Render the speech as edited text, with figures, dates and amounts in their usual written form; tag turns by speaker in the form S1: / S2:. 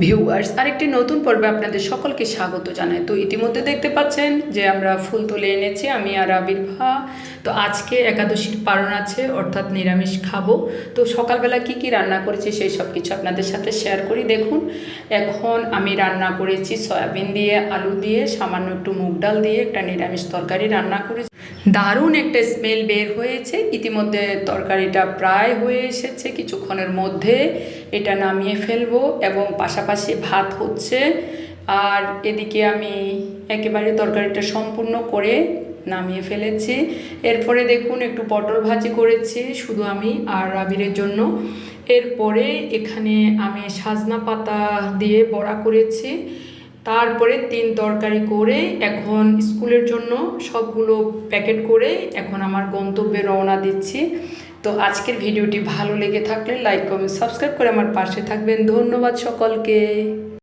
S1: Viewers, আরেকটি নতুন পর্বে আপনাদের সকলকে স্বাগত জানাই। তো ইতিমধ্যে দেখতে পাচ্ছেন যে আমরা ফুল তুলে এনেছি, আমি আর আবির্ভা। তো আজকে একাদশীর পারণ আছে, অর্থাৎ নিরামিষ খাবো। তো সকালবেলা কি কি রান্না করেছি সেই সব কিছু আপনাদের সাথে শেয়ার করি। দেখুন, এখন আমি রান্না করেছি সয়াবিন দিয়ে, আলু দিয়ে, সামান্য একটু মুগ ডাল দিয়ে একটা নিরামিষ তরকারি রান্না করেছি। দারুণ একটা স্মেল বের হয়েছে। ইতিমধ্যে তরকারিটা প্রায় হয়ে এসেছে, কিছুক্ষণের মধ্যে এটা নামিয়ে ফেলবো এবং পাশাপাশি ভাত হচ্ছে। আর এদিকে আমি একেবারে তরকারিটা সম্পূর্ণ করে নামিয়ে ফেলেছি। এরপরে দেখুন একটু পটল ভাজি করেছি শুধু আমি আর আবিরের জন্য। এরপরে এখানে আমি সজনা পাতা দিয়ে বড়া করেছি। তারপরে 3 তরকারি করে এখন স্কুলের জন্য সবগুলো প্যাকেট করে এখন আমার গন্তব্যে রওনা দিচ্ছি। তো আজকের ভিডিওটি ভালো লেগে থাকলে লাইক কমেন্ট সাবস্ক্রাইব করে আমার পাশে থাকবেন। ধন্যবাদ সকলকে।